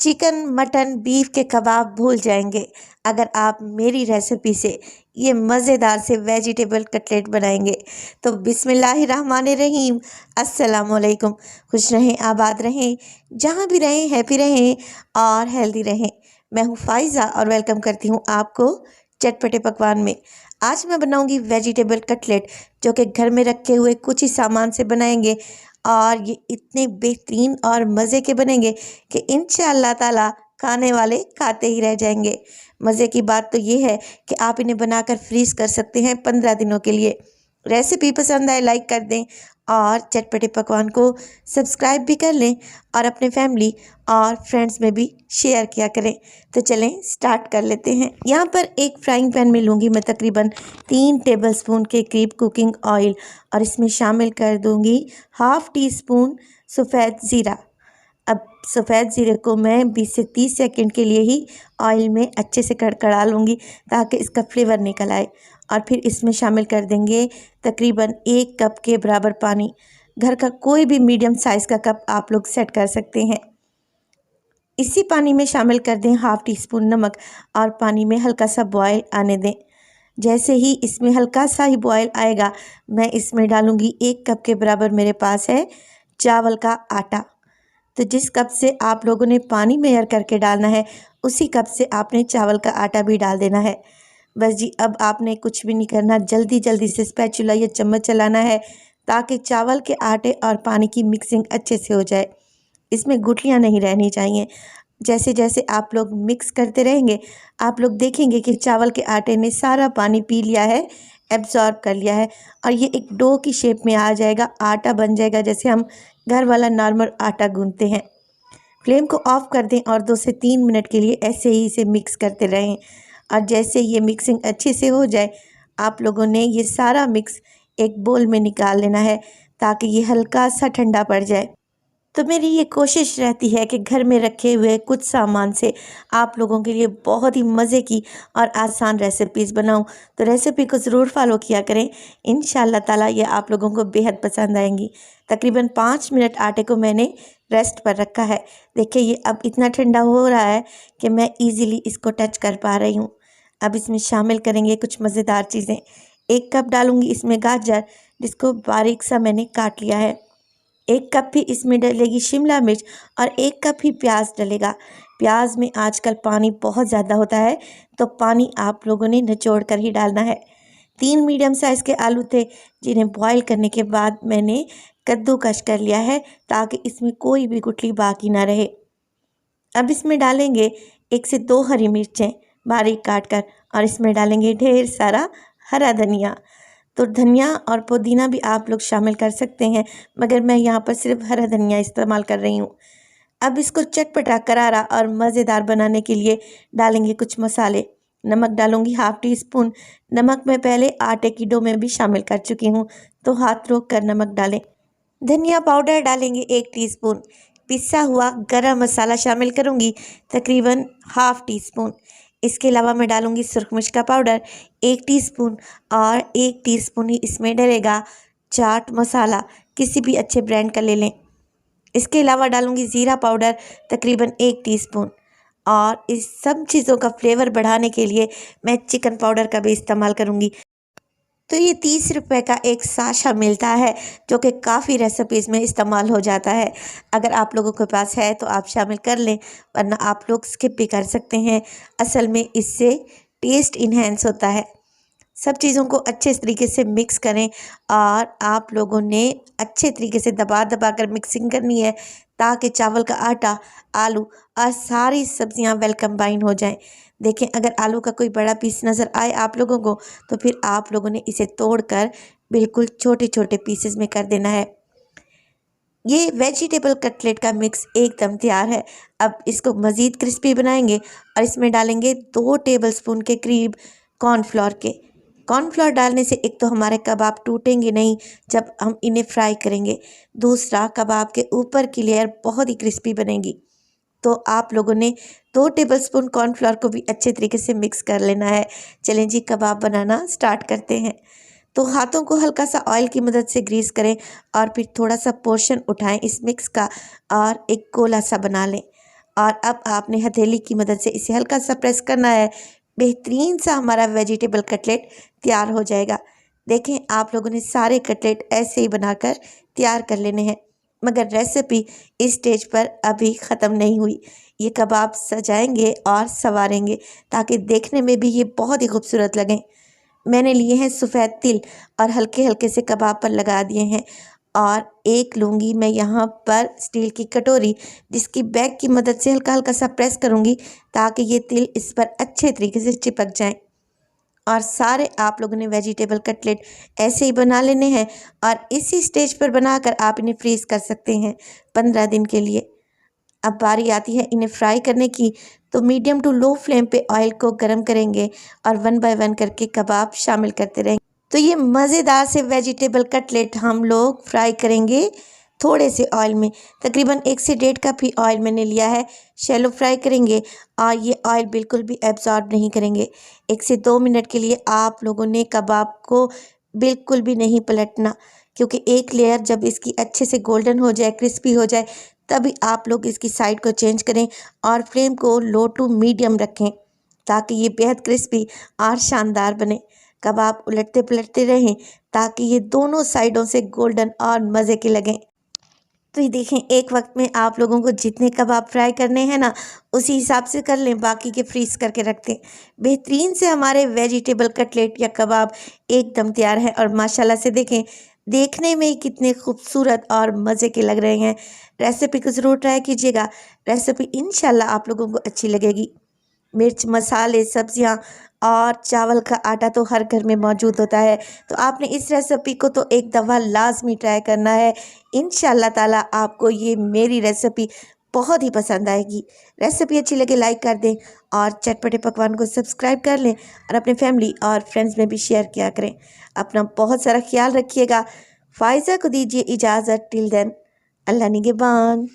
Chicken, mutton, beef के कबाब भूल जाएंगे अगर आप मेरी रेसिपी से ये मज़ेदार से वेजिटेबल कटलेट बनाएंगे। तो बिस्मिल्लाहिर्रहमानिर्रहीम, अस्सलाम वालेकुम। खुश रहें, आबाद रहें, जहाँ भी रहें हैप्पी रहें और हेल्दी रहें। मैं हूँ फ़ाइज़ा और वेलकम करती हूँ आपको चटपटे पकवान में। आज मैं बनाऊंगी वेजिटेबल कटलेट, जो कि घर में रखे हुए कुछ ही सामान से बनाएंगे और ये इतने बेहतरीन और मज़े के बनेंगे कि इंशाअल्लाह ताला खाने वाले खाते ही रह जाएंगे। मज़े की बात तो ये है कि आप इन्हें बनाकर फ्रीज़ कर सकते हैं 15 दिनों के लिए। रेसिपी पसंद आए लाइक कर दें और चटपटे पकवान को सब्सक्राइब भी कर लें और अपने फैमिली और फ्रेंड्स में भी शेयर किया करें। तो चलें स्टार्ट कर लेते हैं। यहाँ पर एक फ्राइंग पैन में लूँगी मैं तकरीबन 3 टेबलस्पून के करीब कुकिंग ऑयल और इसमें शामिल कर दूँगी हाफ़ टी स्पून सफ़ेद ज़ीरा। अब सफ़ेद ज़ीरे को मैं 20 से 30 सेकंड के लिए ही ऑयल में अच्छे से कड़कड़ा लूँगी ताकि इसका फ्लेवर निकल आए। और फिर इसमें शामिल कर देंगे तकरीबन 1 कप के बराबर पानी। घर का कोई भी मीडियम साइज़ का कप आप लोग सेट कर सकते हैं। इसी पानी में शामिल कर दें हाफ़ टी स्पून नमक और पानी में हल्का सा बॉयल आने दें। जैसे ही इसमें हल्का सा ही बॉयल आएगा, मैं इसमें डालूँगी 1 कप के बराबर मेरे पास है चावल का आटा। तो जिस कप से आप लोगों ने पानी मेजर करके डालना है, उसी कप से आपने चावल का आटा भी डाल देना है। बस जी, अब आपने कुछ भी नहीं करना, जल्दी जल्दी से स्पैचुला या चम्मच चलाना है ताकि चावल के आटे और पानी की मिक्सिंग अच्छे से हो जाए। इसमें गुठलियाँ नहीं रहनी चाहिए। जैसे जैसे आप लोग मिक्स करते रहेंगे, आप लोग देखेंगे कि चावल के आटे ने सारा पानी पी लिया है, एब्ज़ॉर्ब कर लिया है और ये एक डो की शेप में आ जाएगा, आटा बन जाएगा जैसे हम घर वाला नॉर्मल आटा गूंथते हैं। फ्लेम को ऑफ कर दें और 2 से 3 मिनट के लिए ऐसे ही इसे मिक्स करते रहें। और जैसे ये मिक्सिंग अच्छे से हो जाए, आप लोगों ने ये सारा मिक्स एक बोल में निकाल लेना है ताकि ये हल्का सा ठंडा पड़ जाए। तो मेरी ये कोशिश रहती है कि घर में रखे हुए कुछ सामान से आप लोगों के लिए बहुत ही मज़े की और आसान रेसिपीज़ बनाऊं। तो रेसिपी को ज़रूर फॉलो किया करें, इंशाअल्लाह ताला ये आप लोगों को बेहद पसंद आएंगी। तकरीबन 5 मिनट आटे को मैंने रेस्ट पर रखा है। देखिए ये अब इतना ठंडा हो रहा है कि मैं ईज़िली इसको टच कर पा रही हूँ। अब इसमें शामिल करेंगे कुछ मज़ेदार चीज़ें। 1 कप डालूँगी इसमें गाजर, जिसको बारीक सा मैंने काट लिया है। 1 कप भी इसमें डलेगी शिमला मिर्च और 1 कप ही प्याज डलेगा। प्याज में आजकल पानी बहुत ज़्यादा होता है, तो पानी आप लोगों ने निचोड़ कर ही डालना है। 3 मीडियम साइज़ के आलू थे, जिन्हें बॉईल करने के बाद मैंने कद्दूकस कर लिया है ताकि इसमें कोई भी गुठली बाकी ना रहे। अब इसमें डालेंगे 1 से 2 हरी मिर्चें बारीक काट कर और इसमें डालेंगे ढेर सारा हरा धनिया। तो धनिया और पुदीना भी आप लोग शामिल कर सकते हैं, मगर मैं यहाँ पर सिर्फ हरा धनिया इस्तेमाल कर रही हूँ। अब इसको चटपटा, करारा और मज़ेदार बनाने के लिए डालेंगे कुछ मसाले। नमक डालूंगी हाफ़ टी स्पून। नमक मैं पहले आटे की डो में भी शामिल कर चुकी हूँ, तो हाथ रोक कर नमक डालें। धनिया पाउडर डालेंगे 1 टीस्पून। पिसा हुआ गरम मसाला शामिल करूँगी तकरीबन हाफ़ टी स्पून। इसके अलावा मैं डालूँगी सुरख मिर्च का पाउडर 1 टीस्पून और 1 टीस्पून ही इसमें डलेगा चाट मसाला, किसी भी अच्छे ब्रांड का ले लें। इसके अलावा डालूँगी ज़ीरा पाउडर तकरीबन 1 टीस्पून और इस सब चीज़ों का फ्लेवर बढ़ाने के लिए मैं चिकन पाउडर का भी इस्तेमाल करूँगी। तो ये 30 रुपए का एक साशा मिलता है, जो कि काफ़ी रेसिपीज़ में इस्तेमाल हो जाता है। अगर आप लोगों के पास है तो आप शामिल कर लें, वरना आप लोग स्किप भी कर सकते हैं। असल में इससे टेस्ट इन्हेंस होता है। सब चीज़ों को अच्छे तरीके से मिक्स करें और आप लोगों ने अच्छे तरीके से दबा दबा कर मिक्सिंग करनी है ताकि चावल का आटा, आलू और सारी सब्जियां वेल कंबाइन हो जाएं। देखें, अगर आलू का कोई बड़ा पीस नज़र आए आप लोगों को, तो फिर आप लोगों ने इसे तोड़कर बिल्कुल छोटे छोटे पीसेस में कर देना है। ये वेजिटेबल कटलेट का मिक्स एकदम तैयार है। अब इसको मज़ीद क्रिस्पी बनाएंगे और इसमें डालेंगे 2 टेबलस्पून के करीब कॉर्नफ्लोर के। कॉर्नफ्लोर डालने से एक तो हमारे कबाब टूटेंगे नहीं जब हम इन्हें फ्राई करेंगे, दूसरा कबाब के ऊपर की लेयर बहुत ही क्रिस्पी बनेगी। तो आप लोगों ने 2 टेबलस्पून कॉर्नफ्लोर को भी अच्छे तरीके से मिक्स कर लेना है। चलें जी, कबाब बनाना स्टार्ट करते हैं। तो हाथों को हल्का सा ऑयल की मदद से ग्रीस करें और फिर थोड़ा सा पोर्शन उठाएं इस मिक्स का और एक गोला सा बना लें और अब आपने हथेली की मदद से इसे हल्का सा प्रेस करना है। बेहतरीन सा हमारा वेजिटेबल कटलेट तैयार हो जाएगा। देखें, आप लोगों ने सारे कटलेट ऐसे ही बनाकर तैयार कर लेने हैं। मगर रेसिपी इस स्टेज पर अभी ख़त्म नहीं हुई। ये कबाब सजाएंगे और संवारेंगे ताकि देखने में भी ये बहुत ही खूबसूरत लगें। मैंने लिए हैं सफ़ेद तिल और हल्के हल्के से कबाब पर लगा दिए हैं। और एक लूँगी मैं यहाँ पर स्टील की कटोरी, जिसकी बैग की मदद से हल्का हल्का सा प्रेस करूँगी ताकि ये तिल इस पर अच्छे तरीके से चिपक जाएं। और सारे आप लोगों ने वेजिटेबल कटलेट ऐसे ही बना लेने हैं और इसी स्टेज पर बनाकर आप इन्हें फ्रीज़ कर सकते हैं 15 दिन के लिए। अब बारी आती है इन्हें फ्राई करने की, तो मीडियम टू लो फ्लेम पे ऑयल को गर्म करेंगे और 1 बाय 1 करके कबाब शामिल करते रहेंगे। तो ये मज़ेदार से वेजिटेबल कटलेट हम लोग फ्राई करेंगे थोड़े से ऑयल में। तकरीबन 1 से 1.5 कप ही ऑयल मैंने लिया है। शैलो फ्राई करेंगे और ये ऑयल बिल्कुल भी एब्जॉर्ब नहीं करेंगे। 1 से 2 मिनट के लिए आप लोगों ने कबाब को बिल्कुल भी नहीं पलटना, क्योंकि एक लेयर जब इसकी अच्छे से गोल्डन हो जाए, क्रिस्पी हो जाए, तभी आप लोग इसकी साइड को चेंज करें और फ्लेम को लो टू मीडियम रखें ताकि ये बेहद क्रिस्पी और शानदार बने। कबाब उलटते पलटते रहें ताकि ये दोनों साइडों से गोल्डन और मज़े के लगें। तो ये देखें, एक वक्त में आप लोगों को जितने कबाब फ्राई करने हैं ना, उसी हिसाब से कर लें, बाकी के फ्रीज़ करके रख दें। बेहतरीन से हमारे वेजिटेबल कटलेट या कबाब एकदम तैयार है और माशाल्लाह से देखें, देखने में ही कितने खूबसूरत और मज़े के लग रहे हैं। रेसिपी को ज़रूर ट्राई कीजिएगा। रेसिपी इंशाल्लाह आप लोगों को अच्छी लगेगी। मिर्च, मसाले, सब्जियां और चावल का आटा तो हर घर में मौजूद होता है, तो आपने इस रेसिपी को तो एक दफ़ा लाजमी ट्राई करना है। इंशाल्लाह ताला आपको ये मेरी रेसिपी बहुत ही पसंद आएगी। रेसिपी अच्छी लगे लाइक कर दें और चटपटे पकवान को सब्सक्राइब कर लें और अपने फैमिली और फ्रेंड्स में भी शेयर किया करें। अपना बहुत सारा ख्याल रखिएगा। फ़ाइज़ा को दीजिए इजाज़त। टिल देन, अल्लाह निगहबान।